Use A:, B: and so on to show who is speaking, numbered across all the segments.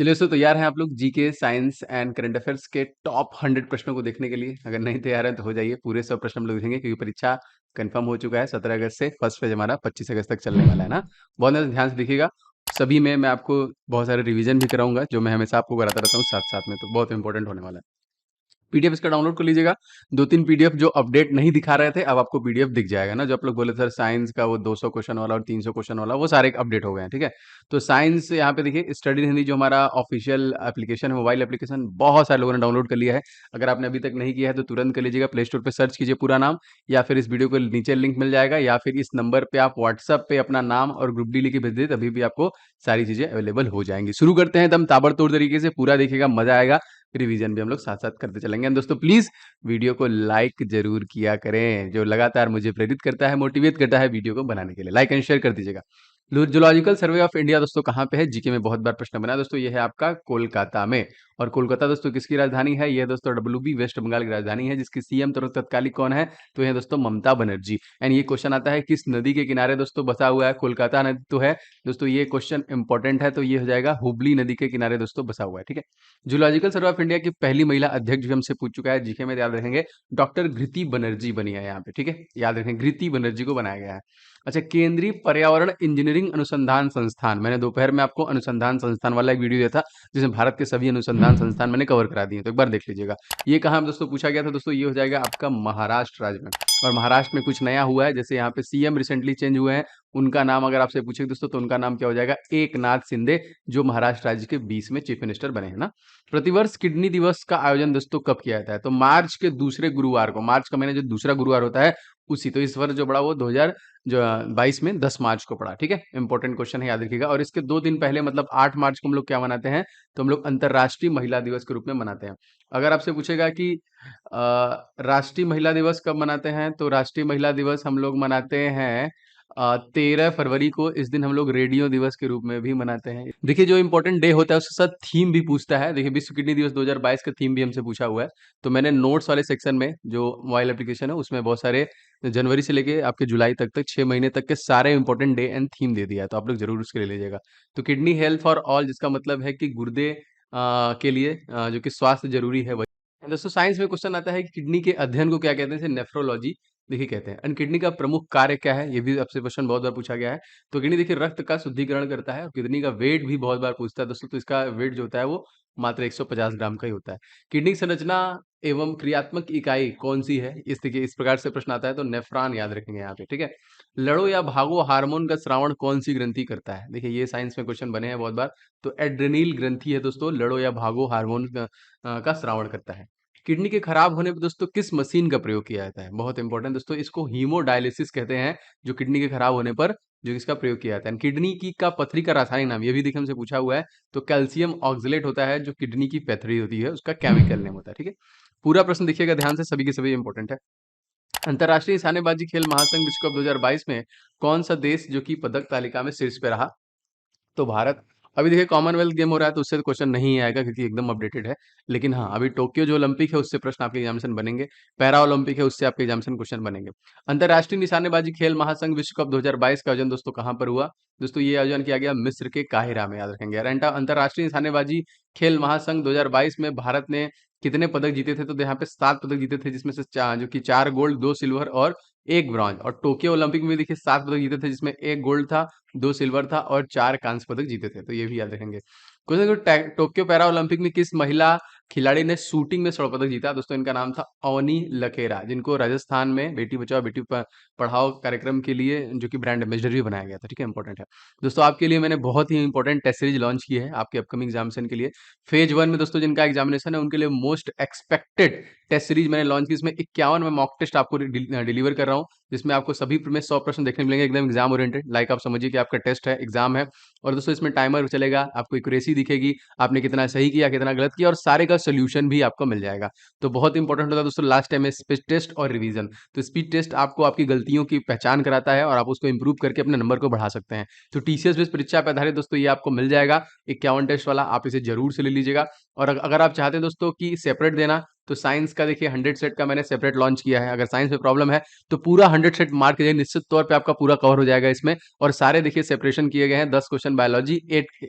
A: चलिए दोस्तों, तैयार हैं आप लोग GK, science and current affairs के टॉप 100 प्रश्नों को देखने के लिए? अगर नहीं तैयार हैं तो हो जाइए, पूरे 100 प्रश्न हम लोग देखेंगे क्योंकि परीक्षा कंफर्म हो चुका है 17 अगस्त से। फर्स्ट फेज हमारा 25 अगस्त तक चलने वाला है ना। बहुत ध्यान से देखिएगा। सभी में मैं आपको बहुत सारे रिवीजन भी कराऊंगा, जो मैं हमेशा आपको कराता रहता हूँ साथ साथ में, तो बहुत इंपॉर्टेंट होने वाला है। पीडीएफ इसका डाउनलोड कर लीजिएगा। 2-3 पीडीएफ जो अपडेट नहीं दिखा रहे थे, अब आपको पीडीएफ दिख जाएगा ना। जो आप लोग बोले सर साइंस का वो 200 क्वेश्चन वाला और 300 क्वेश्चन वाला, वो सारे अपडेट हो गए हैं, ठीक है। तो साइंस यहाँ पे देखिए, स्टडी हिंदी जो हमारा ऑफिशियल एप्लीकेशन है, मोबाइल एप्लीकेशन, बहुत सारे लोगों ने डाउनलोड कर लिया है। अगर आपने अभी तक नहीं किया है तो तुरंत कर लीजिएगा। प्ले स्टोर पर सर्च कीजिए पूरा नाम, या फिर इस वीडियो को नीचे लिंक मिल जाएगा, या फिर इस नंबर पे आप व्हाट्सअप पे अपना नाम और ग्रुप डी लिख के भेज दे, तभी भी आपको सारी चीजें अवेलेबल हो जाएंगी। शुरू करते हैं एकदम ताबड़तोड़ तरीके से, पूरा देखिएगा, मजा आएगा। रिवीजन भी हम लोग साथ साथ करते चलेंगे। एंड दोस्तों प्लीज वीडियो को लाइक जरूर किया करें, जो लगातार मुझे प्रेरित करता है, मोटिवेट करता है वीडियो को बनाने के लिए। लाइक एंड शेयर कर दीजिएगा। जूलॉजिकल सर्वे ऑफ इंडिया दोस्तों कहाँ पे है? जीके में बहुत बार प्रश्न बना है दोस्तों। ये है आपका कोलकाता में। और कोलकाता दोस्तों किसकी राजधानी है? ये दोस्तों डब्ल्यूबी वेस्ट बंगाल की राजधानी है, जिसकी सीएम तत्कालिक कौन है? तो ये दोस्तों ममता बनर्जी। एंड ये क्वेश्चन आता है किस नदी के किनारे दोस्तों बसा हुआ है? कोलकाता नदी तो है दोस्तों, ये क्वेश्चन इंपॉर्टेंट है, तो ये हो जाएगा हुबली नदी के किनारे दोस्तों बसा हुआ है, ठीक है। जूलॉजिकल सर्वे ऑफ इंडिया की पहली महिला अध्यक्ष भी हमसे पूछ चुका है, जीके में याद रखेंगे, डॉक्टर घृति बनर्जी बनी है यहाँ पे, ठीक है। याद रखें, घृति बनर्जी को बनाया गया है। अच्छा, केंद्रीय पर्यावरण इंजीनियरिंग अनुसंधान संस्थान, मैंने दोपहर में आपको अनुसंधान संस्थान वाला एक वीडियो दिया था, जिसमें भारत के सभी अनुसंधान संस्थान मैंने कवर करा दिए, तो एक बार देख लीजिएगा। ये कहाँ दोस्तों पूछा गया था? दोस्तों ये हो जाएगा आपका महाराष्ट्र राज्य में। और महाराष्ट्र में कुछ नया हुआ है, जैसे यहाँ पे सीएम रिसेंटली चेंज हुए हैं, उनका नाम अगर आपसे पूछे दोस्तों, तो उनका नाम क्या हो जाएगा? एकनाथ शिंदे, जो महाराष्ट्र राज्य के 20 में चीफ मिनिस्टर बने हैं ना। प्रतिवर्ष किडनी दिवस का आयोजन दोस्तों कब किया जाता है? तो मार्च के दूसरे गुरुवार को, मार्च का महीने जो दूसरा गुरुवार होता है उसी, तो इस वर्ष जो बड़ा वो 2022 में 10 मार्च को पड़ा, ठीक है। इंपॉर्टेंट क्वेश्चन है, याद रखिएगा। और इसके 2 दिन पहले मतलब 8 मार्च को हम लोग क्या मनाते हैं? तो हम लोग अंतर्राष्ट्रीय महिला दिवस के रूप में मनाते हैं। अगर आपसे पूछेगा कि राष्ट्रीय महिला दिवस कब मनाते हैं, तो राष्ट्रीय महिला दिवस हम लोग मनाते हैं 13 फरवरी को। इस दिन हम लोग रेडियो दिवस के रूप में भी मनाते हैं। देखिए, जो इंपॉर्टेंट डे होता है उसके साथ थीम भी पूछता है। देखिए, विश्व किडनी दिवस 2022 का थीम भी हमसे पूछा हुआ है, तो मैंने नोट्स वाले सेक्शन में, जो मोबाइल एप्लीकेशन है, उसमें बहुत सारे जनवरी से लेके आपके जुलाई तक 6 महीने तक के सारे इंपॉर्टेंट डे एंड थीम दे दिया है, तो आप लोग जरूर उसके ले लीजिएगा। तो किडनी हेल्थ फॉर ऑल, जिसका मतलब है कि गुर्दे के लिए जो कि स्वास्थ्य जरूरी है, वही। दोस्तों साइंस में क्वेश्चन आता है कि किडनी के अध्ययन को क्या कहते हैं? इसे नेफ्रोलॉजी देखिए कहते हैं। एंड किडनी का प्रमुख कार्य क्या है? ये भी आपसे क्वेश्चन बहुत बार पूछा गया है। तो किडनी देखिए रक्त का शुद्धिकरण करता है, और किडनी का वेट भी बहुत बार पूछता है दोस्तों, तो इसका वेट जो होता है वो मात्र 150 ग्राम का ही होता है। किडनी की संरचना एवं क्रियात्मक इकाई कौन सी है? इस देखिए इस प्रकार से प्रश्न आता है, तो नेफ्रॉन याद रखेंगे यहाँ पे, ठीक है। लड़ो या भागो हार्मोन का श्रावण कौन सी ग्रंथि करता है? देखिए ये साइंस में क्वेश्चन बने हैं बहुत बार, तो एड्रेनल ग्रंथि है दोस्तों, लड़ो या भागो हार्मोन का श्रावण करता है। किडनी के खराब होने पर दोस्तों किस मशीन का प्रयोग किया जाता है? बहुत इंपॉर्टेंट दोस्तों, इसको हीमोडायलिसिस कहते हैं, जो किडनी के खराब होने पर जो इसका प्रयोग किया जाता है। किडनी की का पथरी का रासायनिक नाम, ये भी देखिए हमसे पूछा हुआ है, तो कैल्शियम ऑक्सलेट होता है, जो किडनी की पैथरी होती है उसका केमिकल नेम होता है, ठीक है। पूरा प्रश्न देखिएगा ध्यान से, सभी के सभी इंपॉर्टेंट है। अंतर्राष्ट्रीय निशानेबाजी खेल महासंघ विश्व कप 2022 में कौन सा देश जो कि पदक तालिका में शीर्ष पे रहा? तो भारत। अभी देखिए कॉमनवेल्थ गेम हो रहा है, तो उससे तो क्वेश्चन नहीं आएगा क्योंकि एकदम अपडेटेड है। लेकिन हाँ, अभी टोक्यो जो ओलंपिक है उससे प्रश्न आपके एग्जामिनेशन बनेंगे। पैरा ओलंपिक है, उससे आपके एग्जामिनेशन क्वेश्चन बनेंगे। अंतर्राष्ट्रीय निशानेबाजी खेल महासंघ विश्व कप 2022 का आयोजन दोस्तों कहाँ पर हुआ? दोस्तों ये आयोजन किया गया मिस्र के काहिरा में, याद रखेंगे। अंतर्राष्ट्रीय निशानेबाजी खेल महासंघ 2022 में भारत ने कितने पदक जीते थे? तो यहाँ पे 7 पदक जीते थे, जिसमें से जो कि 4 गोल्ड, 2 सिल्वर और 1 ब्रॉन्ज। और टोक्यो ओलंपिक में देखिए 7 पदक जीते थे, जिसमें 1 गोल्ड था, 2 सिल्वर था और 4 कांस्य पदक जीते थे, तो ये भी याद रखेंगे। क्वेश्चन, टोक्यो पैरा ओलंपिक में किस महिला खिलाड़ी ने शूटिंग में स्वर्ण पदक जीता? दोस्तों इनका नाम था अवनी लखेरा, जिनको राजस्थान में बेटी बचाओ बेटी पढ़ाओ कार्यक्रम के लिए जो कि ब्रांड एम्बेसडर भी बनाया गया था, ठीक है, इंपॉर्टेंट है। दोस्तों आपके लिए मैंने बहुत ही इंपॉर्टेंट टेस्ट सीरीज लॉन्च की है आपके अपकमिंग एग्जामिनेशन के लिए। फेज 1 में दोस्तों जिनका एग्जामिनेशन है उनके लिए मोस्ट एक्सपेक्टेड टेस्ट सीरीज मैंने लॉन्च की। इसमें 51 में मॉक टेस्ट आपको डिलीवर कर रहा हूँ, जिसमें आपको सभी में 100 प्रश्न देखने मिलेंगे, एकदम एग्जाम ओरिएंटेड, लाइक आप समझिए कि आपका टेस्ट है, एग्जाम है। और दोस्तों इसमें टाइमर चलेगा, आपको एक्यूरेसी दिखेगी, आपने कितना सही किया कितना गलत किया, और सारे का सोल्यूशन भी आपको मिल जाएगा। तो बहुत इंपॉर्टेंट होता है दोस्तों लास्ट टाइम में स्पीड टेस्ट और रिवीजन। तो स्पीड टेस्ट आपको आपकी गलतियों की पहचान कराता है और आप उसको इंप्रूव करके अपने नंबर को बढ़ा सकते हैं। तो टीसीएस बेस्ड परीक्षा पर आधारित दोस्तों ये आपको मिल जाएगा 51 टेस्ट वाला, आप इसे जरूर से ले लीजिएगा। और अगर आप चाहते हैं दोस्तों कि सेपरेट देना, तो साइंस का देखिए 100 सेट का मैंने सेपरेट लॉन्च किया है। अगर साइंस में प्रॉब्लम है तो पूरा 100 सेट मार्क कीजिए, निश्चित तौर पे आपका पूरा कवर हो जाएगा इसमें। और सारे देखिए सेपरेशन किए गए हैं, 10 क्वेश्चन बायोलॉजी,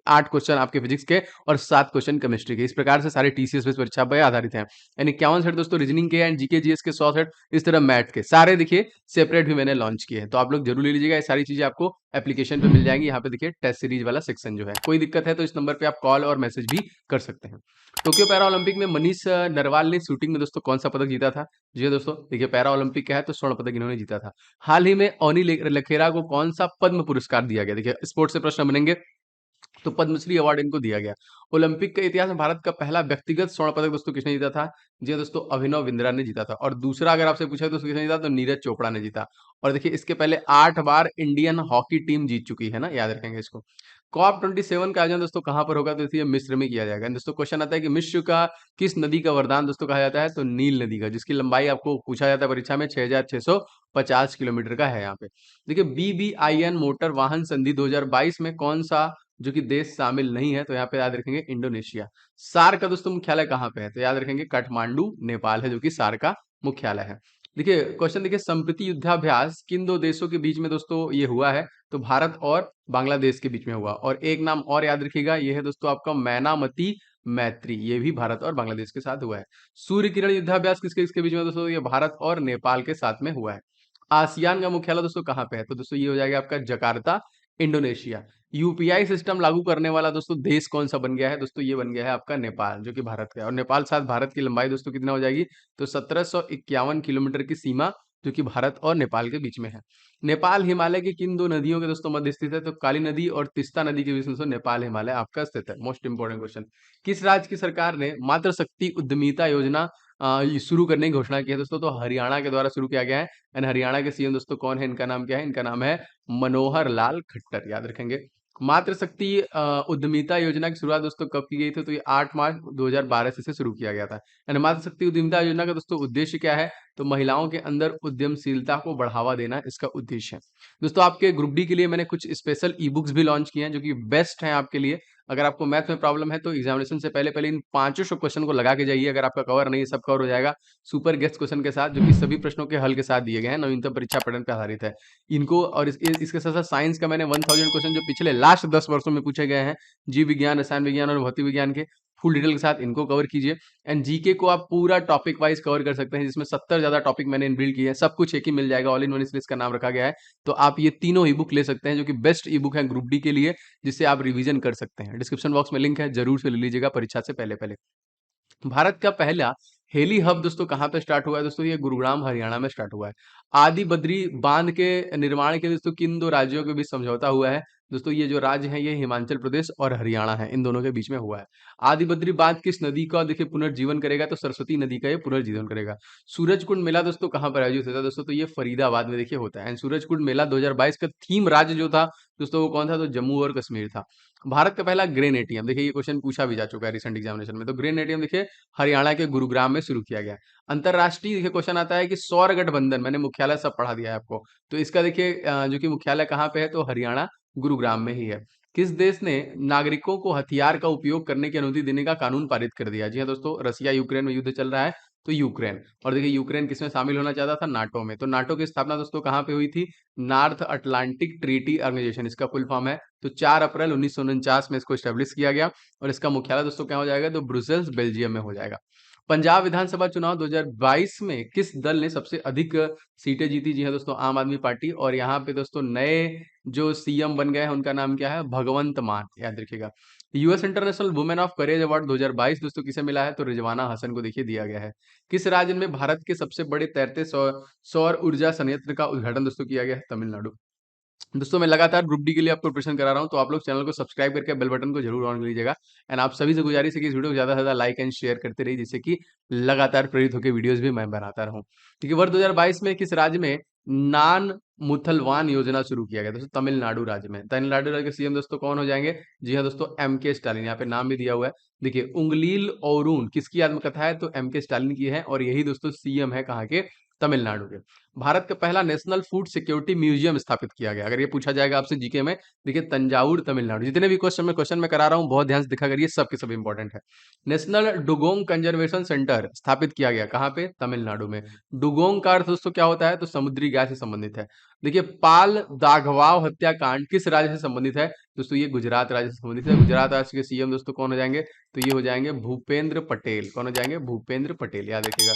A: 8 क्वेश्चन आपके फिजिक्स के और 7 क्वेश्चन केमिस्ट्री के। इस प्रकार से सारे टीसीएस बेस्ड परीक्षा पर आधारित हैं। यानी 51 सेट दोस्तों रीजनिंग के एंड जीके जीएस के 100 सेट, इस तरह मैथ के सारे देखिए सेपरेट भी मैंने लॉन्च किए हैं। तो आप लोग जरूर ले लीजिएगा, ये सारी चीजें आपको एप्लीकेशन पे मिल जाएंगी। यहाँ पे देखिए टेस्ट सीरीज वाला सेक्शन जो है, कोई दिक्कत है तो इस नंबर पे आप कॉल और मैसेज भी कर सकते हैं। टोक्यो पैरा ओलंपिक में मनीष नरवाल ने शूटिंग में दोस्तों कौन सा पदक जीता था? जी हाँ दोस्तों, देखिए पैरा ओलंपिक का है तो स्वर्ण पदक इन्होंने जीता था। हाल ही में ओनी लखेरा को कौन सा पद्म पुरस्कार दिया गया? देखिए स्पोर्ट्स से प्रश्न बनेंगे तो पद्मश्री अवार्ड इनको दिया गया। ओलंपिक के इतिहास में भारत का पहला व्यक्तिगत स्वर्ण पदक दोस्तों किसने जीता था? जी हाँ दोस्तों, अभिनव बिंद्रा ने जीता था। और दूसरा अगर आपसे पूछा तो किसने जीता, तो नीरज चोपड़ा ने जीता। और देखिए इसके पहले 8 बार इंडियन हॉकी टीम जीत चुकी है ना, याद रखेंगे इसको। कॉप 27 का आयोजन दोस्तों कहाँ पर होगा? तो देखिए मिस्र में किया जाएगा। दोस्तों क्वेश्चन आता है कि मिस्र का किस नदी का वरदान दोस्तों कहा जाता है? तो नील नदी का, जिसकी लंबाई आपको पूछा जाता है परीक्षा में 6650 किलोमीटर का है यहाँ पे। देखिए BBIN मोटर वाहन संधि 2022 में कौन सा जो कि देश शामिल नहीं है? तो यहाँ पे याद रखेंगे इंडोनेशिया। सार का दोस्तों मुख्यालय कहाँ पे है? तो याद रखेंगे काठमांडू नेपाल है जो कि सार का मुख्यालय है। देखिए क्वेश्चन देखिए, संप्रति युद्धाभ्यास किन दो देशों के बीच में दोस्तों ये हुआ है? तो भारत और बांग्लादेश के बीच में हुआ। और एक नाम और याद रखिएगा, ये है दोस्तों आपका मैनामती मैत्री, ये भी भारत और बांग्लादेश के साथ हुआ है। सूर्य किरण युद्धाभ्यास किसके किसके बीच में दोस्तों? ये भारत और नेपाल के साथ में हुआ है। आसियान का मुख्यालय दोस्तों कहाँ पे है? तो दोस्तों ये हो जाएगा आपका जकार्ता, इंडोनेशिया। यूपीआई सिस्टम लागू करने वाला दोस्तों देश कौन सा बन गया है? दोस्तों ये बन गया है आपका नेपाल, जो कि भारत का है। और नेपाल साथ भारत की लंबाई दोस्तों कितना हो जाएगी? तो 1751 किलोमीटर की सीमा जो कि भारत और नेपाल के बीच में है। नेपाल हिमालय की किन दो नदियों के दोस्तों मध्य स्थित है? तो काली नदी और तिस्ता नदी के बीच में दोस्तों नेपाल हिमालय आपका स्थित है। Most important question. किस राज्य की सरकार ने मातृ शक्ति उद्यमिता योजना ये शुरू करने की घोषणा की है दोस्तों? तो हरियाणा के द्वारा शुरू किया गया है। एंड हरियाणा के सीएम दोस्तों कौन है? इनका नाम क्या है? इनका नाम है मनोहर लाल खट्टर, याद रखेंगे। मातृ शक्ति उद्यमिता योजना की शुरुआत दोस्तों कब की गई थी? तो ये 8 मार्च 2012 से शुरू किया गया था। एंड मातृ शक्ति उद्यमिता योजना का दोस्तों उद्देश्य क्या है? तो महिलाओं के अंदर उद्यमशीलता को बढ़ावा देना इसका उद्देश्य है। दोस्तों आपके ग्रुप डी के लिए मैंने कुछ स्पेशल ई बुक्स भी लॉन्च किए हैं जो कि बेस्ट हैं आपके लिए। अगर आपको मैथ में प्रॉब्लम है तो एग्जामिनेशन से पहले पहले इन 500 क्वेश्चन को लगा के जाइए। अगर आपका कवर नहीं है, सब कवर हो जाएगा सुपर गेस्ट क्वेश्चन के साथ, जो कि सभी प्रश्नों के हल के साथ दिए गए हैं, नवीनतम परीक्षा पैटर्न पर आधारित है इनको। और इसके साथ साथ साइंस का मैंने 1000 क्वेश्चन जो पिछले लास्ट 10 वर्षों में पूछे गए हैं, जीव विज्ञान, रसायन विज्ञान और भौतिक विज्ञान के, फुल डिटेल के साथ इनको कवर कीजिए। एंड जीके को आप पूरा टॉपिक वाइज कवर कर सकते हैं, जिसमें 70 ज्यादा टॉपिक मैंने इनबिल्ड किए हैं। सब कुछ एक ही मिल जाएगा, ऑल इन वन, इसलिए इसका नाम रखा गया है। तो आप ये तीनों ई बुक ले सकते हैं जो कि बेस्ट ई बुक है ग्रुप डी के लिए, जिससे आप रिवीजन कर सकते हैं। डिस्क्रिप्शन बॉक्स में लिंक है, जरूर से ले लीजिएगा परीक्षा से पहले पहले। भारत का पहला हेली हब दोस्तों कहाँ पे स्टार्ट हुआ है? दोस्तों ये गुरुग्राम हरियाणा में स्टार्ट हुआ है। आदि बद्री बांध के निर्माण के दोस्तों किन दो राज्यों के बीच समझौता हुआ है? दोस्तों ये जो राज्य है ये हिमाचल प्रदेश और हरियाणा है, इन दोनों के बीच में हुआ है। आदि बद्री बांध किस नदी का देखिए पुनर्जीवन करेगा? तो सरस्वती नदी का ये पुनर्जीवन करेगा। सूरजकुंड मेला दोस्तों कहाँ पर आयोजित होता है? दोस्तों तो ये फरीदाबाद में देखिए होता है। एंड सूरजकुंड मेला 2022 का थीम राज्य जो था दोस्तों वो कौन था? तो जम्मू और कश्मीर था। भारत का पहला ग्रेन एटीएम, देखिए ये क्वेश्चन पूछा भी जा चुका है रिसेंट एग्जामिनेशन में। तो ग्रेन एटीएम देखिए हरियाणा के गुरुग्राम में शुरू किया गया। अंतरराष्ट्रीय देखिए क्वेश्चन आता है कि सौर गठबंधन, मैंने मुख्यालय सब पढ़ा दिया है आपको, तो इसका देखिए जो कि मुख्यालय कहाँ पे है? तो हरियाणा गुरुग्राम में ही है। किस देश ने नागरिकों को हथियार का उपयोग करने की अनुमति देने का कानून पारित कर दिया? जी हाँ दोस्तों, रसिया यूक्रेन में युद्ध चल रहा है तो यूक्रेन। और देखिए यूक्रेन किसमें शामिल होना चाहता था? नाटो में। तो नाटो की स्थापना दोस्तों कहाँ पे हुई थी? नॉर्थ अटलांटिक ट्रीटी ऑर्गेनाइजेशन, इसका फुल फॉर्म है। तो 4 अप्रैल 1949 में इसको स्टेब्लिश किया गया। और इसका मुख्यालय दोस्तों क्या हो जाएगा? तो ब्रुसेल्स बेल्जियम में हो जाएगा। पंजाब विधानसभा चुनाव 2022 में किस दल ने सबसे अधिक सीटें जीती? जी हाँ दोस्तों, आम आदमी पार्टी। और यहाँ पे दोस्तों नए जो सीएम बन गए हैं उनका नाम क्या है? भगवंत मान, याद रखिएगा। US international women of courage award 2022 दोस्तों किसे मिला है? तो रिजवाना हसन को देखिए दिया गया है। किस राज्य में भारत के सबसे बड़े तैरते सौर ऊर्जा संयंत्र का उद्घाटन दोस्तों किया गया है? तमिलनाडु। दोस्तों मैं लगातार ग्रुप डी के लिए आपको प्रिपरेशन करा रहा हूं, तो आप लोग चैनल को सब्सक्राइब करके बेल बटन को जरूर ऑन कर लीजिएगा। एंड आप सभी से गुजारिश है कि इस वीडियो को ज्यादा से ज्यादा लाइक एंड शेयर करते रहिए, जिससे कि लगातार प्रेरित होकर वीडियोस भी मैं बनाता रहूं। क्योंकि वर्ष 2022 में किस राज्य में नान मुथलवान योजना शुरू किया गया? दोस्तों तमिलनाडु राज्य में। तमिलनाडु राज्य के सीएम दोस्तों कौन हो जाएंगे? जी हाँ दोस्तों, MK स्टालिन, यहाँ पे नाम भी दिया हुआ है। देखिए उंगलील औरून किसकी आत्मकथा है? तो MK स्टालिन की है। और यही दोस्तों सीएम है कहाँ के? तमिलनाडु के। भारत का पहला नेशनल फूड सिक्योरिटी म्यूजियम स्थापित किया गया। अगर ये पूछा जाएगा आपसे जीके में, देखिए तंजावुर तमिलनाडु। जितने भी क्वेश्चन मैं करा रहा हूँ बहुत ध्यान से देखा करिए, सब के सब इंपॉर्टेंट है। नेशनल डुगोंग कंजर्वेशन सेंटर स्थापित किया गया कहाँ पे? तमिलनाडु में। डुगोंग का अर्थ दोस्तों क्या होता है? तो समुद्री गाय से संबंधित है। देखिए पाल दाघवाव हत्याकांड किस राज्य से संबंधित है? दोस्तों ये गुजरात राज्य से संबंधित है। गुजरात राज्य के सीएम दोस्तों कौन हो जाएंगे? तो ये हो जाएंगे भूपेंद्र पटेल। कौन हो जाएंगे? भूपेंद्र पटेल, याद रखिएगा।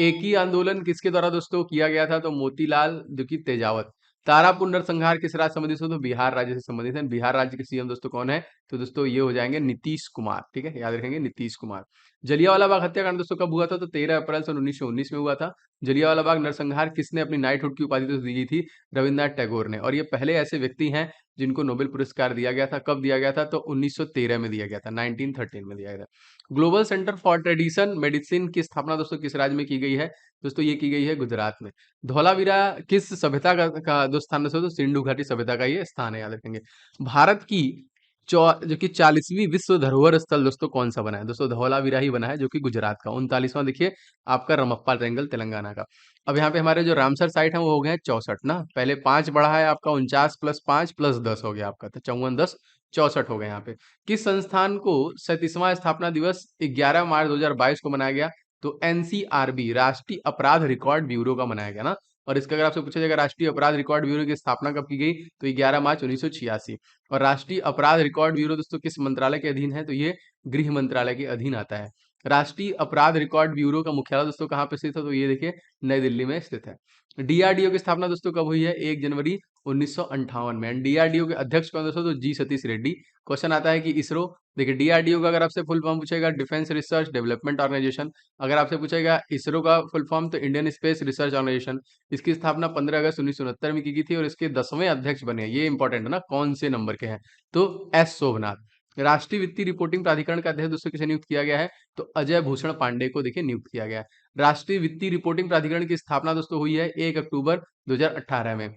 A: एक ही आंदोलन किसके द्वारा दोस्तों किया गया था? तो मोतीलाल जो कि तेजावत। तारापुर नरसंहार किस राज्य से संबंधित है? तो बिहार राज्य से संबंधित है। बिहार राज्य के सीएम दोस्तों कौन है? तो दोस्तों ये हो जाएंगे नीतीश कुमार। ठीक है, याद रखेंगे नीतीश कुमार। जलियांवाला बाग हत्याकांड दोस्तों कब हुआ था? तो 13 अप्रैल सन 1919 में हुआ था। जलियांवाला बाग नरसंहार किसने अपनी नाइटहुड की उपाधि तो दी गई थी? रविन्द्रनाथ टैगोर ने। और ये पहले ऐसे व्यक्ति हैं जिनको नोबेल पुरस्कार दिया गया था। कब दिया गया था? तो 1913 में दिया गया था, 1913 में दिया गया था। Global centre for tradition medicine की स्थापना दोस्तों किस राज्य में की गई है? दोस्तों ये की गई है गुजरात में। धौलावीरा किस सभ्यता का जो स्थान दोस्तों? तो सिंधु घाटी सभ्यता का ये स्थान है, याद रखेंगे। भारत की जो कि 40वीं विश्व धरोहर स्थल दोस्तों कौन सा बना है? दोस्तों धौलावीरा ही बना है, जो कि गुजरात का। 39वां देखिए आपका रमप्पा ट्रायंगल तेलंगाना का। अब यहाँ पे हमारे जो रामसर साइट है वो हो गए हैं 64 ना। पहले 5 बढ़ा है आपका, 49 + 5 + 10 हो गया आपका, तो 54 10 64 हो गए यहाँ पे। किस संस्थान को 37वां स्थापना दिवस 11 मार्च 2022 को मनाया गया? तो एनसीआरबी, राष्ट्रीय अपराध रिकॉर्ड ब्यूरो का मनाया गया ना। और इसका अगर आपसे पूछा जाएगा राष्ट्रीय अपराध रिकॉर्ड ब्यूरो की स्थापना कब की गई? तो 11 मार्च 1986। और राष्ट्रीय अपराध रिकॉर्ड ब्यूरो दोस्तों किस मंत्रालय के अधीन है? तो ये गृह मंत्रालय के अधीन आता है। राष्ट्रीय अपराध रिकॉर्ड ब्यूरो का मुख्यालय दोस्तों कहाँ पे स्थित है? तो ये देखिए नई दिल्ली में स्थित है। डीआरडीओ की स्थापना दोस्तों कब हुई है? 1 जनवरी 1958 में। डीआरडीओ के अध्यक्ष कौन दोस्तों? तो जी सतीश रेड्डी। क्वेश्चन आता है कि इसरो, देखिए डीआरडीओ का अगर आपसे फुल फॉर्म पूछेगा डिफेंस रिसर्च डेवलपमेंट ऑर्गेनाइजेशन। अगर आपसे पूछेगा इसरो का फुल फॉर्म तो इंडियन स्पेस रिसर्च ऑर्गेनाइजेशन। इसकी स्थापना 15 अगस्त 1969 में की गई थी और इसके 10वें अध्यक्ष बने। ये इंपॉर्टेंट है ना, कौन से नंबर के हैं? तो एस शोभनाथ। राष्ट्रीय वित्तीय रिपोर्टिंग प्राधिकरण का अध्यक्ष दोस्तों किसे नियुक्त किया गया है? तो अजय भूषण पांडे को देखिए नियुक्त किया गया है। राष्ट्रीय वित्तीय रिपोर्टिंग प्राधिकरण की स्थापना दोस्तों हुई है 1 अक्टूबर 2018 में।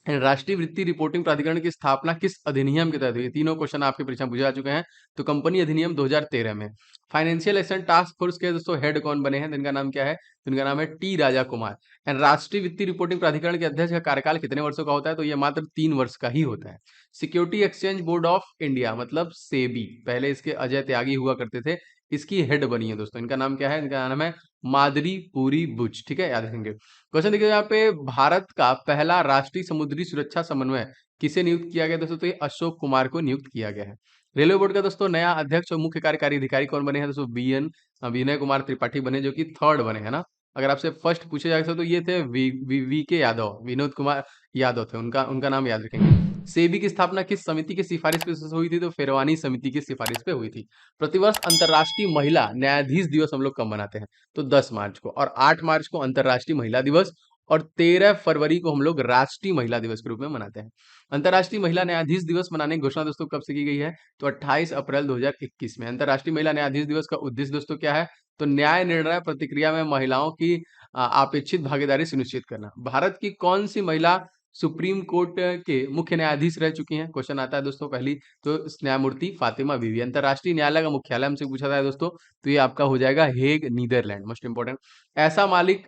A: राष्ट्रीय वित्तीय रिपोर्टिंग प्राधिकरण की स्थापना किस अधिनियम के तहत हुई? तीनों क्वेश्चन आपके परीक्षा में पूछे जा चुके हैं। तो कंपनी अधिनियम 2013 में। फाइनेंशियल एक्शन टास्क फोर्स के दोस्तों हेड कौन बने हैं? तो इनका नाम क्या है? तो इनका नाम है टी राजा कुमार। एंड राष्ट्रीय वित्तीय रिपोर्टिंग प्राधिकरण के अध्यक्ष का कार्यकाल कितने वर्षों का होता है? तो ये मात्र 3 वर्ष का ही होता है। Security exchange board of India मतलब सेबी, पहले इसके अजय त्यागी हुआ करते थे, इसकी हेड बनी है दोस्तों। इनका नाम क्या है? इनका नाम है माधुरी पुरी बुच। ठीक है, याद रखेंगे। क्वेश्चन देखिए यहाँ पे, भारत का पहला राष्ट्रीय समुद्री सुरक्षा समन्वय किसे नियुक्त किया गया दोस्तों? तो ये अशोक कुमार को नियुक्त किया गया है। रेलवे बोर्ड का दोस्तों नया अध्यक्ष और मुख्य कार्यकारी अधिकारी कौन बने हैं? दोस्तों विनय कुमार त्रिपाठी बने, जो कि 3rd बने हैं ना। अगर आपसे फर्स्ट पूछे जाएगा तो ये थे वी के यादव, विनोद कुमार यादव थे, उनका उनका नाम याद रखेंगे। सेबी की स्थापना किस समिति की सिफारिश पे हुई थी? तो फेरवानी समिति की सिफारिश पे हुई थी। प्रतिवर्ष अंतर्राष्ट्रीय महिला न्यायाधीश दिवस हम लोग कब मनाते हैं? तो 10 मार्च को। और 8 मार्च को अंतर्राष्ट्रीय महिला दिवस और 13 फरवरी को हम लोग राष्ट्रीय महिला दिवस के रूप में मनाते हैं। अंतर्राष्ट्रीय महिला न्यायाधीश दिवस मनाने की घोषणा दोस्तों कब से की गई है? तो 28 अप्रैल 2021 में। अंतर्राष्ट्रीय महिला न्यायाधीश दिवस का उद्देश्य दोस्तों क्या है? तो न्याय निर्णय प्रक्रिया में महिलाओं की अपेक्षित भागीदारी सुनिश्चित करना। भारत की कौन सी महिला सुप्रीम कोर्ट के मुख्य न्यायाधीश रह चुकी हैं? क्वेश्चन आता है दोस्तों पहली, तो न्यायमूर्ति फातिमा बीवी। अंतर्राष्ट्रीय न्यायालय का मुख्यालय हमसे पूछा था दोस्तों, तो ये आपका हो जाएगा हेग, नीदरलैंड। Most important. ऐसा मालिक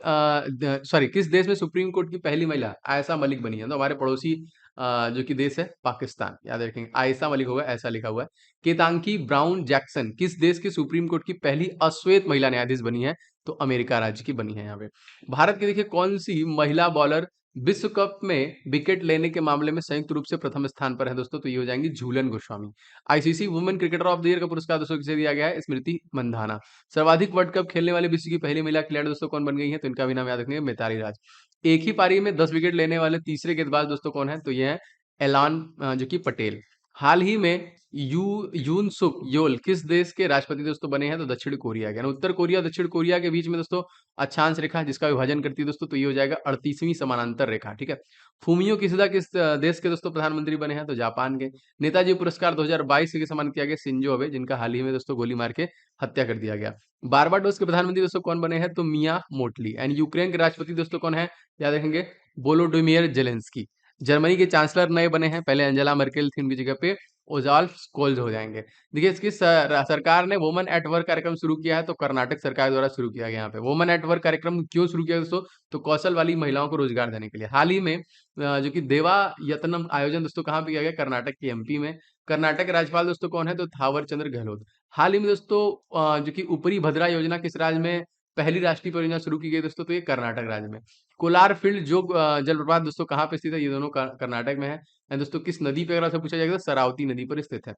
A: सॉरी, किस देश में सुप्रीम कोर्ट की पहली महिला आयशा मलिक बनी है? तो हमारे पड़ोसी जो कि देश है पाकिस्तान, याद रखेंगे। आयशा मलिक होगा, ऐसा लिखा हुआ है। केतांकी ब्राउन जैक्सन किस देश की सुप्रीम कोर्ट की पहली अश्वेत महिला न्यायाधीश बनी है? तो अमेरिका राज्य की बनी है यहाँ पे। भारत की देखिए कौन सी महिला बॉलर विश्व कप में विकेट लेने के मामले में संयुक्त रूप से प्रथम स्थान पर है दोस्तों? तो ये हो जाएंगी Jhulan Goswami. ICC women cricketer of the year का पुरस्कार दोस्तों किसे दिया गया है? स्मृति मंधाना। सर्वाधिक वर्ल्ड कप खेलने वाले विश्व की पहली महिला खिलाड़ी दोस्तों कौन बन गई है? तो इनका भी नाम याद रखेंगे, मिताली राज। एक ही पारी में 10 विकेट लेने वाले तीसरे गेंदबाज दोस्तों कौन है? तो ये है एलान जो कि पटेल। हाल ही में यून सुक योल किस देश के राष्ट्रपति दोस्तों बने हैं? तो दक्षिण कोरिया के। उत्तर कोरिया दक्षिण कोरिया के बीच में दोस्तों अक्षांश रेखा जिसका विभाजन करती है दोस्तों, तो ये हो जाएगा 38वीं समानांतर रेखा। ठीक है। फूमियो किसिदा किस देश के दोस्तों प्रधानमंत्री बने हैं? तो जापान के। नेताजी पुरस्कार 2022 के सम्मानित किया गया शिंजो अबे, जिनका हाल ही में दोस्तों गोली मार के हत्या कर दिया गया। बारबाडोस के प्रधानमंत्री दोस्तों कौन बने हैं? तो मिया मोटली। एंड यूक्रेन के राष्ट्रपति दोस्तों कौन है? याद रखेंगे, वोलोडिमिर जेलेंस्की। जर्मनी के चांसलर नए बने हैं, पहले एंजेला मर्केल थी उनकी जगह पे ओजाल स्कूल्स हो जाएंगे। देखिए इसकी सरकार ने वुमन एट वर्क कार्यक्रम शुरू किया है, तो कर्नाटक सरकार द्वारा शुरू किया गया यहाँ पे। वुमन एट वर्क कार्यक्रम क्यों शुरू किया दोस्तों? तो कौशल वाली महिलाओं को रोजगार देने के लिए। हाल ही में जो कि देवा यतनम आयोजन दोस्तों कहाँ पे किया गया? कर्नाटक के एमपी में। कर्नाटक के राज्यपाल दोस्तों कौन है? तो थावर चंद्र गहलोत। हाल ही में दोस्तों जो कि ऊपरी भद्रा योजना किस राज्य में पहली राष्ट्रीय परियोजना शुरू की गई दोस्तों? तो ये कर्नाटक राज्य में। कोलार फील्ड जो जलप्रपात दोस्तों कहाँ पे स्थित है? ये दोनों कर्नाटक में है। एंड दोस्तों किस नदी पे अगर आपसे पूछा जाएगा तो शरावती नदी पर स्थित है।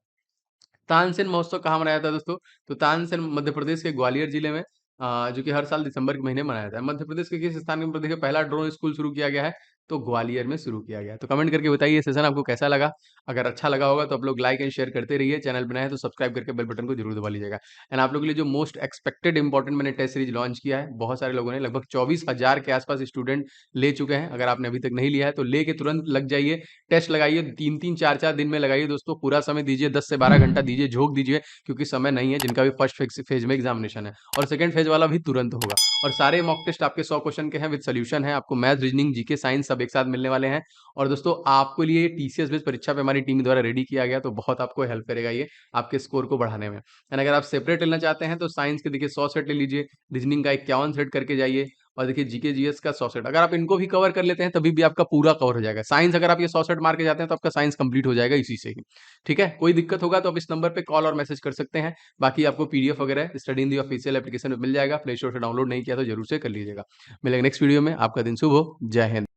A: तानसेन महोत्सव कहाँ मनाया जाता है दोस्तों? तो तानसेन मध्य प्रदेश के ग्वालियर जिले में जो कि हर साल दिसंबर के महीने मनाया जाता है। मध्य प्रदेश के किस स्थान पर देखिए पहला ड्रोन स्कूल शुरू किया गया है? तो ग्वालियर में शुरू किया गया है। तो कमेंट करके बताइए ये सेशन आपको कैसा लगा? अगर अच्छा लगा होगा तो आप लोग लाइक एंड शेयर करते रहिए। चैनल पे नए हैं तो सब्सक्राइब करके बेल बटन को जरूर दबा लीजिएगा। एंड आप लोगों के लिए जो मोस्ट एक्सपेक्टेड इंपॉर्टेंट मैंने टेस्ट सीरीज लॉन्च किया है, बहुत सारे लोगों ने, लगभग 24,000 के आसपास स्टूडेंट ले चुके हैं। अगर आपने अभी तक नहीं लिया है तो लेके तुरंत लग जाइए, टेस्ट लगाइए, 3-3 4-4 दिन में लगाइए दोस्तों। पूरा समय दीजिए, 10 से 12 घंटा दीजिए, झोंक दीजिए, क्योंकि समय नहीं है जिनका भी फर्स्ट फेज में एग्जामिनेशन है, और सेकंड फेज वाला भी तुरंत होगा। और सारे मॉक टेस्ट आपके 100 क्वेश्चन के हैं विद सोल्यूशन है। आपको मैथ, रीजनिंग, जीके, साइंस सब एक साथ मिलने वाले हैं। और दोस्तों आपके लिए टीसीएस बेस्ड परीक्षा पे हमारी टीम द्वारा रेडी किया गया, तो बहुत आपको हेल्प करेगा ये आपके स्कोर को बढ़ाने में। एंड अगर आप सेपरेट लेना चाहते हैं तो साइंस के देखिए 100 सेट ले लीजिए, रीजनिंग का 51 सेट करके जाइए, और देखिए जीके जीएस का 100 सेट। अगर आप इनको भी कवर कर लेते हैं तभी भी आपका पूरा कवर हो जाएगा। साइंस अगर आप ये 100 सेट मार के जाते हैं तो आपका साइंस कंप्लीट हो जाएगा इसी से ही। ठीक है, कोई दिक्कत होगा तो आप इस नंबर पे कॉल और मैसेज कर सकते हैं। बाकी आपको पीडीएफ वगैरह study in the official application में मिल जाएगा। प्ले स्टोर से डाउनलोड नहीं किया तो जरूर से कर लीजिएगा। मिलेंगे नेक्स्ट वीडियो में। आपका दिन शुभ हो। जय हिंद।